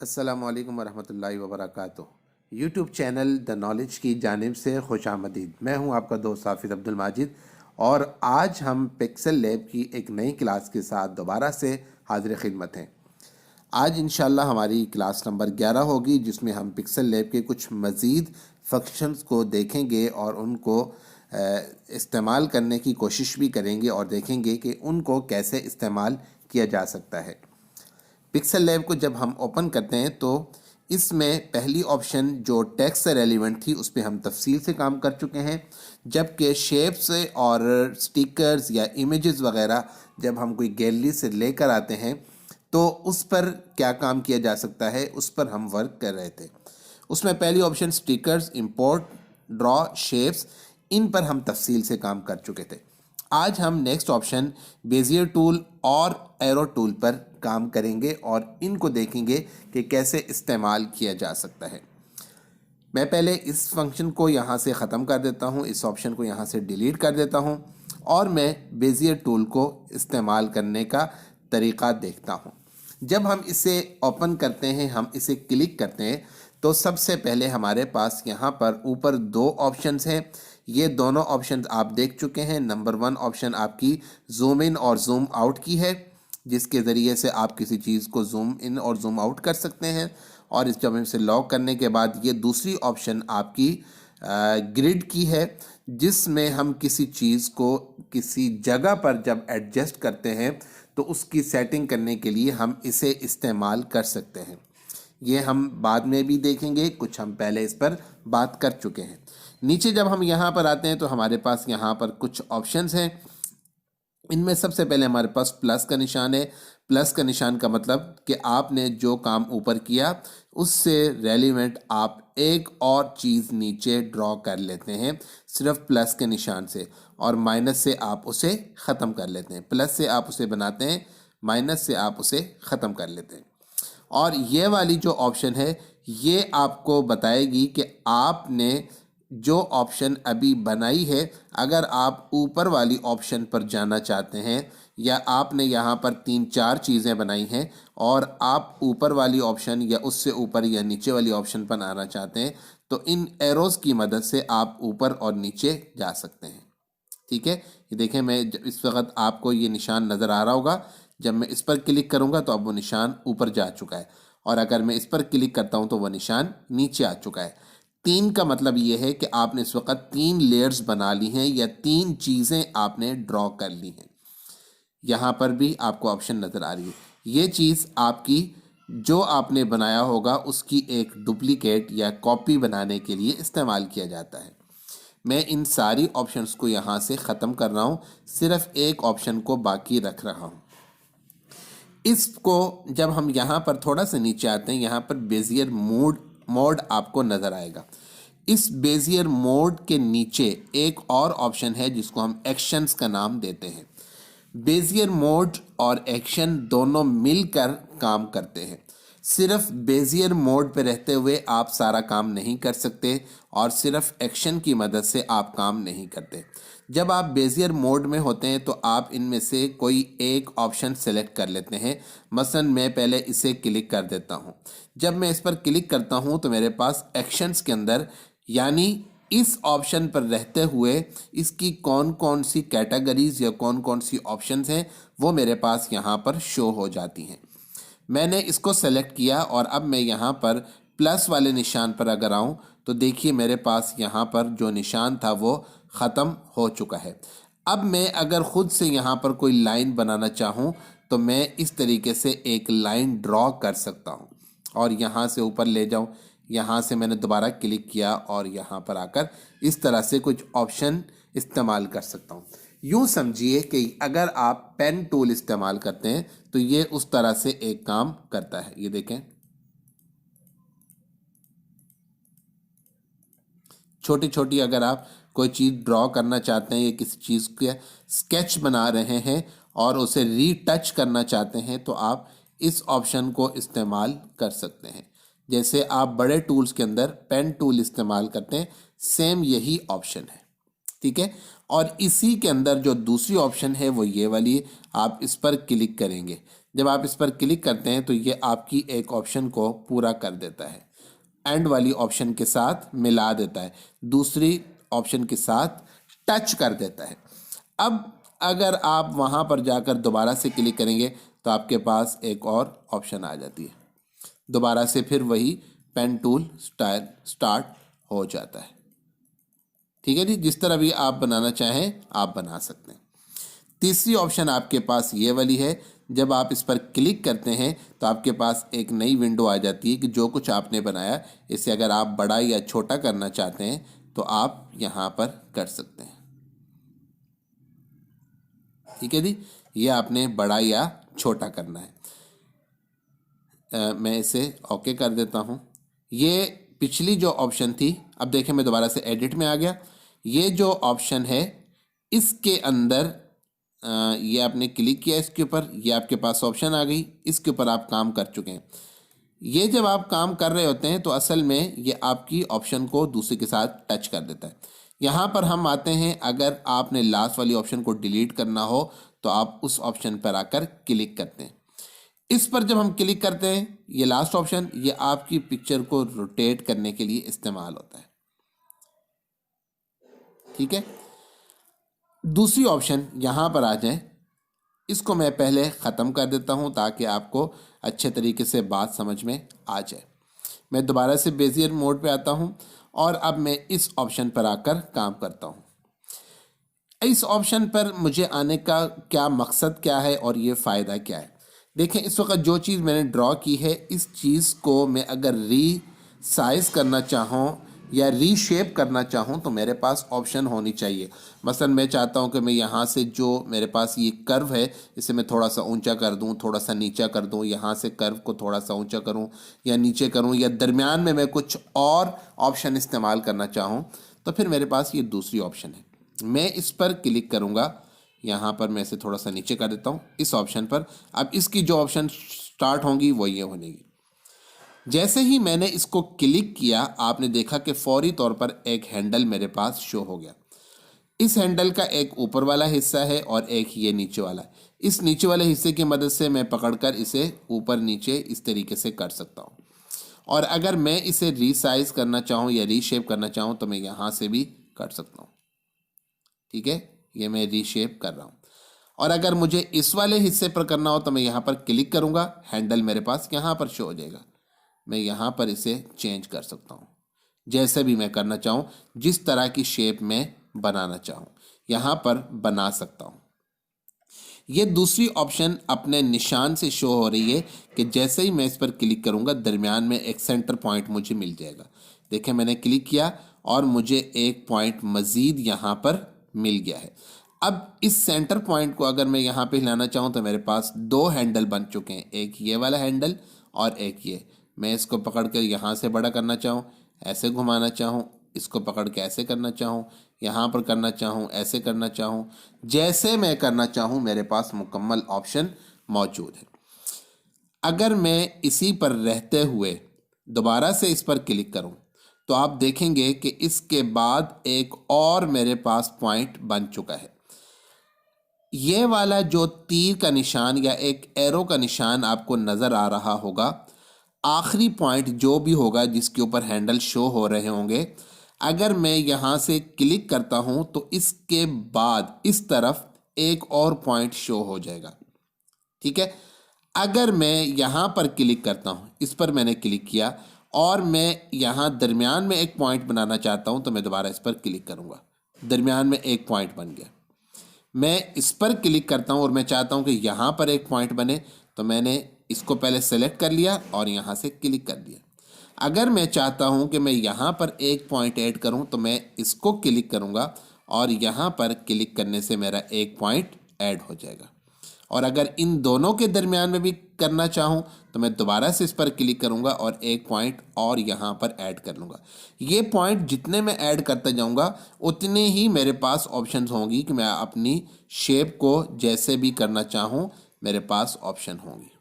अस्सलामुअलैकुम वरहमतुल्लाहि वबरकातुहू। YouTube channel the knowledge की जानिब से खुश आमदीद। मैं हूं आपका दोस्त हाफिज़ अब्दुल माजिद और आज हम पिक्सल लैब की एक नई क्लास के साथ दोबारा से हाजिर खिदमत हैं। आज इंशाल्लाह हमारी क्लास नंबर 11 होगी, जिसमें हम पिक्सल लैब के कुछ मज़ीद फंक्शंस को देखेंगे और उनको इस्तेमाल करने की कोशिश भी करेंगे और देखेंगे कि उनको कैसे इस्तेमाल किया जा सकता है। पिक्सल लैब को जब हम ओपन करते हैं तो इसमें पहली ऑप्शन जो टेक्स्ट से रेलिवेंट थी उस पर हम तफसील से काम कर चुके हैं, जबकि शेप्स और स्टिकर्स या इमेजेस वगैरह जब हम कोई गैलरी से लेकर आते हैं तो उस पर क्या काम किया जा सकता है उस पर हम वर्क कर रहे थे। उसमें पहली option stickers, import, draw, shapes, इन पर हम तफसील से काम कर चुके थे। आज हम नेक्स्ट ऑप्शन बेजियर टूल और एरो टूल पर काम करेंगे और इनको देखेंगे कि कैसे इस्तेमाल किया जा सकता है। मैं पहले इस फंक्शन को यहाँ से ख़त्म कर देता हूँ, इस ऑप्शन को यहाँ से डिलीट कर देता हूँ और मैं बेजियर टूल को इस्तेमाल करने का तरीक़ा देखता हूँ। जब हम इसे ओपन करते हैं, हम इसे क्लिक करते हैं तो सबसे पहले हमारे पास यहाँ पर ऊपर दो ऑप्शंस हैं। ये दोनों ऑप्शंस आप देख चुके हैं। नंबर 1 ऑप्शन आपकी जूम इन और जूम आउट की है, जिसके ज़रिए से आप किसी चीज़ को जूम इन और जूम आउट कर सकते हैं। और इस जब इसे लॉक करने के बाद ये दूसरी ऑप्शन आपकी ग्रिड की है, जिसमें हम किसी चीज़ को किसी जगह पर जब एडजस्ट करते हैं तो उसकी सेटिंग करने के लिए हम इसे इस्तेमाल कर सकते हैं। ये हम बाद में भी देखेंगे, कुछ हम पहले इस पर बात कर चुके हैं। नीचे जब हम यहाँ पर आते हैं तो हमारे पास यहाँ पर कुछ ऑप्शंस हैं। इनमें सबसे पहले हमारे पास प्लस का निशान है। प्लस का निशान का मतलब कि आपने जो काम ऊपर किया उससे रेलिवेंट आप एक और चीज़ नीचे ड्रॉ कर लेते हैं सिर्फ प्लस के निशान से, और माइनस से आप उसे ख़त्म कर लेते हैं। प्लस से आप उसे बनाते हैं, माइनस से आप उसे ख़त्म कर लेते हैं। और ये वाली जो ऑप्शन है ये आपको बताएगी कि आपने जो ऑप्शन अभी बनाई है, अगर आप ऊपर वाली ऑप्शन पर जाना चाहते हैं या आपने यहाँ पर 3-4 चीज़ें बनाई हैं और आप ऊपर वाली ऑप्शन या उससे ऊपर या नीचे वाली ऑप्शन पर आना चाहते हैं, तो इन एरोज़ की मदद से आप ऊपर और नीचे जा सकते हैं। ठीक है, ये देखें, मैं इस वक्त आपको ये निशान नज़र आ रहा होगा। जब मैं इस पर क्लिक करूँगा तो अब वो निशान ऊपर जा चुका है, और अगर मैं इस पर क्लिक करता हूँ तो वह निशान नीचे आ चुका है। 3 का मतलब ये है कि आपने इस वक्त 3 लेयर्स बना ली हैं या 3 चीज़ें आपने ड्रॉ कर ली हैं। यहाँ पर भी आपको ऑप्शन नज़र आ रही है। ये चीज़ आपकी जो आपने बनाया होगा उसकी एक डुप्लीकेट या कॉपी बनाने के लिए इस्तेमाल किया जाता है। मैं इन सारी ऑप्शंस को यहाँ से ख़त्म कर रहा हूँ, सिर्फ एक ऑप्शन को बाकी रख रहा हूँ। इसको जब हम यहाँ पर थोड़ा सा नीचे आते हैं, यहाँ पर बेजियर मोड आपको नज़र आएगा। इस बेजियर मोड के नीचे एक और ऑप्शन है जिसको हम एक्शंस का नाम देते हैं। बेजियर मोड और एक्शन दोनों मिलकर काम करते हैं। सिर्फ बेजियर मोड पे रहते हुए आप सारा काम नहीं कर सकते और सिर्फ एक्शन की मदद से आप काम नहीं करते। जब आप बेजियर मोड में होते हैं तो आप इनमें से कोई एक ऑप्शन सेलेक्ट कर लेते हैं। मसलन मैं पहले इसे क्लिक कर देता हूँ। जब मैं इस पर क्लिक करता हूँ तो मेरे पास एक्शंस के अंदर, यानी इस ऑप्शन पर रहते हुए इसकी कौन कौन सी कैटेगरीज या कौन कौन सी ऑप्शंस हैं वो मेरे पास यहाँ पर शो हो जाती हैं। मैंने इसको सेलेक्ट किया और अब मैं यहाँ पर प्लस वाले निशान पर अगर आऊँ तो देखिए मेरे पास यहाँ पर जो निशान था वो ख़त्म हो चुका है। अब मैं अगर ख़ुद से यहाँ पर कोई लाइन बनाना चाहूँ तो मैं इस तरीके से एक लाइन ड्रॉ कर सकता हूँ और यहाँ से ऊपर ले जाऊँ। यहाँ से मैंने दोबारा क्लिक किया और यहाँ पर आकर इस तरह से कुछ ऑप्शन इस्तेमाल कर सकता हूँ। यूँ समझिए कि अगर आप पेन टूल इस्तेमाल करते हैं तो ये उस तरह से एक काम करता है। ये देखें, छोटी छोटी अगर आप कोई चीज़ ड्रॉ करना चाहते हैं या किसी चीज़ के स्केच बना रहे हैं और उसे रीटच करना चाहते हैं तो आप इस ऑप्शन को इस्तेमाल कर सकते हैं। जैसे आप बड़े टूल्स के अंदर पेन टूल इस्तेमाल करते हैं, सेम यही ऑप्शन है। ठीक है। और इसी के अंदर जो दूसरी ऑप्शन है वो ये वाली है, आप इस पर क्लिक करेंगे। जब आप इस पर क्लिक करते हैं तो ये आपकी एक ऑप्शन को पूरा कर देता है, एंड वाली ऑप्शन के साथ मिला देता है, दूसरी ऑप्शन के साथ टच कर देता है। अब अगर आप वहाँ पर जाकर दोबारा से क्लिक करेंगे तो आपके पास एक और ऑप्शन आ जाती है, दोबारा से फिर वही पेन टूल स्टाइल स्टार्ट हो जाता है। ठीक है जी, जिस तरह भी आप बनाना चाहें आप बना सकते हैं। तीसरी ऑप्शन आपके पास ये वाली है, जब आप इस पर क्लिक करते हैं तो आपके पास एक नई विंडो आ जाती है कि जो कुछ आपने बनाया इसे अगर आप बड़ा या छोटा करना चाहते हैं तो आप यहाँ पर कर सकते हैं। ठीक है जी, ये आपने बड़ा या छोटा करना है। मैं इसे ओके कर देता हूँ। ये पिछली जो ऑप्शन थी, अब देखें मैं दोबारा से एडिट में आ गया। ये जो ऑप्शन है इसके अंदर ये आपने क्लिक किया इसके ऊपर, ये आपके पास ऑप्शन आ गई, इसके ऊपर आप काम कर चुके हैं। ये जब आप काम कर रहे होते हैं तो असल में ये आपकी ऑप्शन को दूसरे के साथ टच कर देता है। यहाँ पर हम आते हैं, अगर आपने लास्ट वाली ऑप्शन को डिलीट करना हो तो आप उस ऑप्शन पर आकर क्लिक करते हैं। इस पर जब हम क्लिक करते हैं, ये लास्ट ऑप्शन, ये आपकी पिक्चर को रोटेट करने के लिए इस्तेमाल होता है। ठीक है, दूसरी ऑप्शन यहाँ पर आ जाए, इसको मैं पहले ख़त्म कर देता हूँ ताकि आपको अच्छे तरीके से बात समझ में आ जाए। मैं दोबारा से बेजियर मोड पे आता हूँ और अब मैं इस ऑप्शन पर आकर काम करता हूँ। इस ऑप्शन पर मुझे आने का क्या मकसद क्या है और ये फ़ायदा क्या है। देखें, इस वक्त जो चीज़ मैंने ड्रॉ की है, इस चीज़ को मैं अगर साइज़ करना चाहूँ या रीशेप करना चाहूँ तो मेरे पास ऑप्शन होनी चाहिए। मसलन मैं चाहता हूँ कि मैं यहाँ से जो मेरे पास ये कर्व है इसे मैं थोड़ा सा ऊंचा कर दूँ, थोड़ा सा नीचा कर दूँ, यहाँ से कर्व को थोड़ा सा ऊंचा करूँ या नीचे करूँ, या दरमियान में मैं कुछ और ऑप्शन इस्तेमाल करना चाहूँ तो फिर मेरे पास ये दूसरी ऑप्शन है। मैं इस पर क्लिक करूँगा, यहाँ पर मैं इसे थोड़ा सा नीचे कर देता हूँ इस ऑप्शन पर। अब इसकी जो ऑप्शन स्टार्ट होंगी वो ये होंगी। जैसे ही मैंने इसको क्लिक किया आपने देखा कि फौरी तौर पर एक हैंडल मेरे पास शो हो गया। इस हैंडल का एक ऊपर वाला हिस्सा है और एक ये नीचे वाला। इस नीचे वाले हिस्से की मदद से मैं पकड़कर इसे ऊपर नीचे इस तरीके से कर सकता हूँ, और अगर मैं इसे रीसाइज करना चाहूँ या रीशेप करना चाहूँ तो मैं यहाँ से भी कर सकता हूँ। ठीक है, ये मैं रीशेप कर रहा हूँ। और अगर मुझे इस वाले हिस्से पर करना हो तो मैं यहाँ पर क्लिक करूँगा, हैंडल मेरे पास यहाँ पर शो हो जाएगा। मैं यहाँ पर इसे चेंज कर सकता हूँ जैसे भी मैं करना चाहूँ, जिस तरह की शेप में बनाना चाहूँ यहाँ पर बना सकता हूँ। ये दूसरी ऑप्शन अपने निशान से शो हो रही है कि जैसे ही मैं इस पर क्लिक करूँगा दरमियान में एक सेंटर पॉइंट मुझे मिल जाएगा। देखें, मैंने क्लिक किया और मुझे एक पॉइंट मज़ीद यहाँ पर मिल गया है। अब इस सेंटर पॉइंट को अगर मैं यहाँ पे हिलाना चाहूँ तो मेरे पास दो हैंडल बन चुके हैं, एक ये वाला हैंडल और एक ये। मैं इसको पकड़ कर यहाँ से बड़ा करना चाहूँ, ऐसे घुमाना चाहूँ, इसको पकड़ के ऐसे करना चाहूँ, यहाँ पर करना चाहूँ, ऐसे करना चाहूँ, जैसे मैं करना चाहूँ मेरे पास मुकम्मल ऑप्शन मौजूद है। अगर मैं इसी पर रहते हुए दोबारा से इस पर क्लिक करूँ तो आप देखेंगे कि इसके बाद एक और मेरे पास पॉइंट बन चुका है। ये वाला जो तीर का निशान या एक एरो का निशान आपको नज़र आ रहा होगा, आखिरी पॉइंट जो भी होगा जिसके ऊपर हैंडल शो हो रहे होंगे, अगर मैं यहाँ से क्लिक करता हूँ तो इसके बाद इस तरफ एक और पॉइंट शो हो जाएगा। ठीक है, अगर मैं यहाँ पर क्लिक करता हूँ, इस पर मैंने क्लिक किया और मैं यहाँ दरमियान में एक पॉइंट बनाना चाहता हूँ तो मैं दोबारा इस पर क्लिक करूँगा, दरमियान में एक पॉइंट बन गया। मैं इस पर क्लिक करता हूँ और मैं चाहता हूँ कि यहाँ पर एक पॉइंट बने तो मैंने इसको पहले सेलेक्ट कर लिया और यहाँ से क्लिक कर दिया। अगर मैं चाहता हूँ कि मैं यहाँ पर एक पॉइंट ऐड करूँ तो मैं इसको क्लिक करूँगा और यहाँ पर क्लिक करने से मेरा एक पॉइंट ऐड हो जाएगा। और अगर इन दोनों के दरमियान में भी करना चाहूँ तो मैं दोबारा से इस पर क्लिक करूँगा और एक पॉइंट और यहाँ पर ऐड कर लूँगा। ये पॉइंट जितने मैं ऐड करता जाऊँगा उतने ही मेरे पास ऑप्शंस होंगी कि मैं अपनी शेप को जैसे भी करना चाहूँ मेरे पास ऑप्शन होंगी।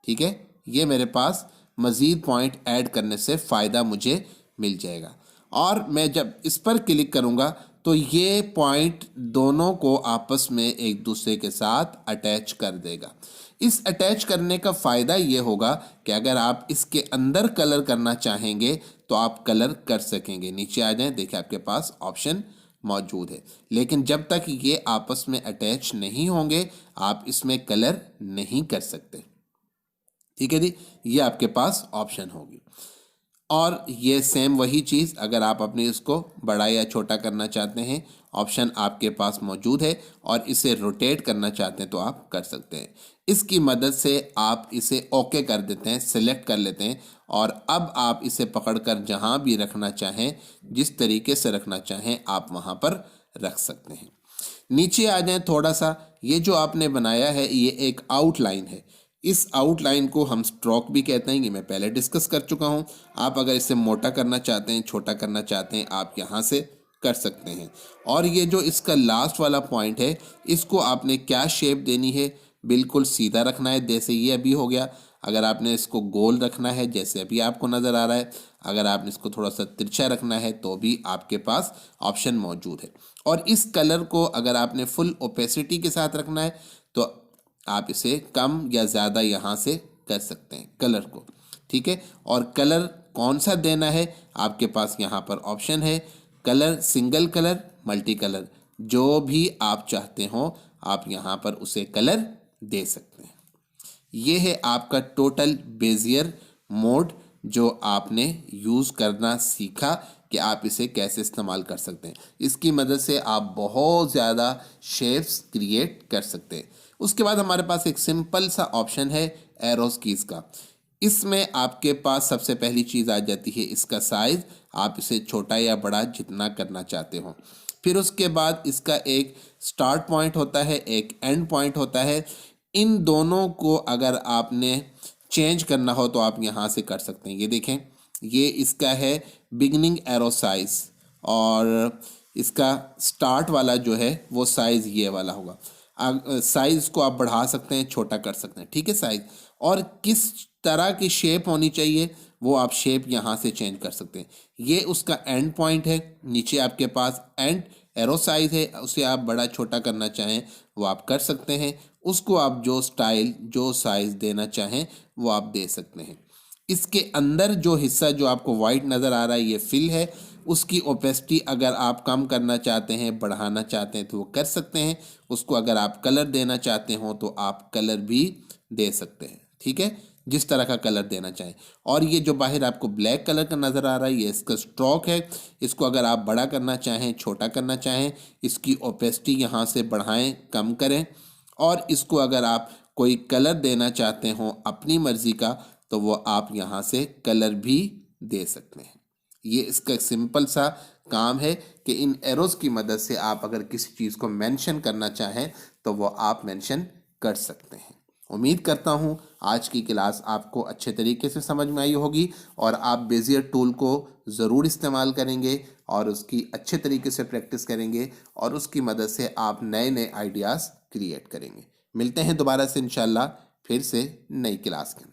ठीक है, ये मेरे पास मज़ीद पॉइंट ऐड करने से फ़ायदा मुझे मिल जाएगा। और मैं जब इस पर क्लिक करूँगा तो ये पॉइंट दोनों को आपस में एक दूसरे के साथ अटैच कर देगा। इस अटैच करने का फ़ायदा ये होगा कि अगर आप इसके अंदर कलर करना चाहेंगे तो आप कलर कर सकेंगे। नीचे आ जाएं, देखिए आपके पास ऑप्शन मौजूद है। लेकिन जब तक ये आपस में अटैच नहीं होंगे आप इसमें कलर नहीं कर सकते। ठीक है जी, ये आपके पास ऑप्शन होगी। और ये सेम वही चीज़ अगर आप अपने इसको बड़ा या छोटा करना चाहते हैं, ऑप्शन आपके पास मौजूद है। और इसे रोटेट करना चाहते हैं तो आप कर सकते हैं। इसकी मदद से आप इसे ओके कर देते हैं, सिलेक्ट कर लेते हैं और अब आप इसे पकड़कर जहां भी रखना चाहें, जिस तरीके से रखना चाहें आप वहां पर रख सकते हैं। नीचे आ जाएं थोड़ा सा, ये जो आपने बनाया है ये एक आउटलाइन है। इस आउटलाइन को हम स्ट्रोक भी कहते हैं, ये मैं पहले डिस्कस कर चुका हूँ। आप अगर इसे मोटा करना चाहते हैं, छोटा करना चाहते हैं, आप यहाँ से कर सकते हैं। और ये जो इसका लास्ट वाला पॉइंट है, इसको आपने क्या शेप देनी है, बिल्कुल सीधा रखना है जैसे ये अभी हो गया। अगर आपने इसको गोल रखना है जैसे अभी आपको नज़र आ रहा है, अगर आपने इसको थोड़ा सा तिरछा रखना है तो भी आपके पास ऑप्शन मौजूद है। और इस कलर को अगर आपने फुल ओपेसिटी के साथ रखना है तो आप इसे कम या ज़्यादा यहाँ से कर सकते हैं कलर को। ठीक है, और कलर कौन सा देना है आपके पास यहाँ पर ऑप्शन है, colour single colour, multi colour, जो भी आप चाहते हो आप यहाँ पर उसे कलर दे सकते हैं। ये है आपका टोटल बेजियर मोड जो आपने यूज़ करना सीखा कि आप इसे कैसे इस्तेमाल कर सकते हैं। इसकी मदद से आप बहुत ज़्यादा शेप्स क्रिएट कर सकते हैं। उसके बाद हमारे पास एक सिंपल सा ऑप्शन है एरोस कीज़ का। इसमें आपके पास सबसे पहली चीज़ आ जाती है इसका साइज़, आप इसे छोटा या बड़ा जितना करना चाहते हो। फिर उसके बाद इसका एक स्टार्ट पॉइंट होता है, एक एंड पॉइंट होता है। इन दोनों को अगर आपने चेंज करना हो तो आप यहाँ से कर सकते हैं। ये देखें, ये इसका है बिगनिंग एरो साइज और इसका स्टार्ट वाला जो है वो साइज़ ये वाला होगा। साइज़ को आप बढ़ा सकते हैं, छोटा कर सकते हैं। ठीक है, साइज़ और किस तरह की शेप होनी चाहिए वो आप शेप यहाँ से चेंज कर सकते हैं। ये उसका एंड पॉइंट है, नीचे आपके पास एंड एरो साइज है, उसे आप बड़ा छोटा करना चाहें वो आप कर सकते हैं। उसको आप जो स्टाइल जो साइज़ देना चाहें वो आप दे सकते हैं। इसके अंदर जो हिस्सा जो आपको वाइट नज़र आ रहा है ये फिल है, उसकी ओपेसिटी अगर आप कम करना चाहते हैं, बढ़ाना चाहते हैं तो वो कर सकते हैं। उसको अगर आप कलर देना चाहते हो तो आप कलर भी दे सकते हैं। ठीक है, जिस तरह का कलर देना चाहें। और ये जो बाहर आपको ब्लैक कलर का नज़र आ रहा है ये इसका स्ट्रोक है। इसको अगर आप बड़ा करना चाहें, छोटा करना चाहें, इसकी ओपेसिटी यहाँ से बढ़ाएं, कम करें। और इसको अगर आप कोई कलर देना चाहते हो अपनी मर्ज़ी का तो वो आप यहाँ से कलर भी दे सकते हैं। ये इसका सिंपल सा काम है कि इन एरोज़ की मदद से आप अगर किसी चीज़ को मेंशन करना चाहें तो वो आप मेंशन कर सकते हैं। उम्मीद करता हूँ आज की क्लास आपको अच्छे तरीके से समझ में आई होगी और आप बेजियर टूल को ज़रूर इस्तेमाल करेंगे और उसकी अच्छे तरीके से प्रैक्टिस करेंगे और उसकी मदद से आप नए नए आइडियाज़ क्रिएट करेंगे। मिलते हैं दोबारा से इंशाल्लाह फिर से नई क्लास के अंदर।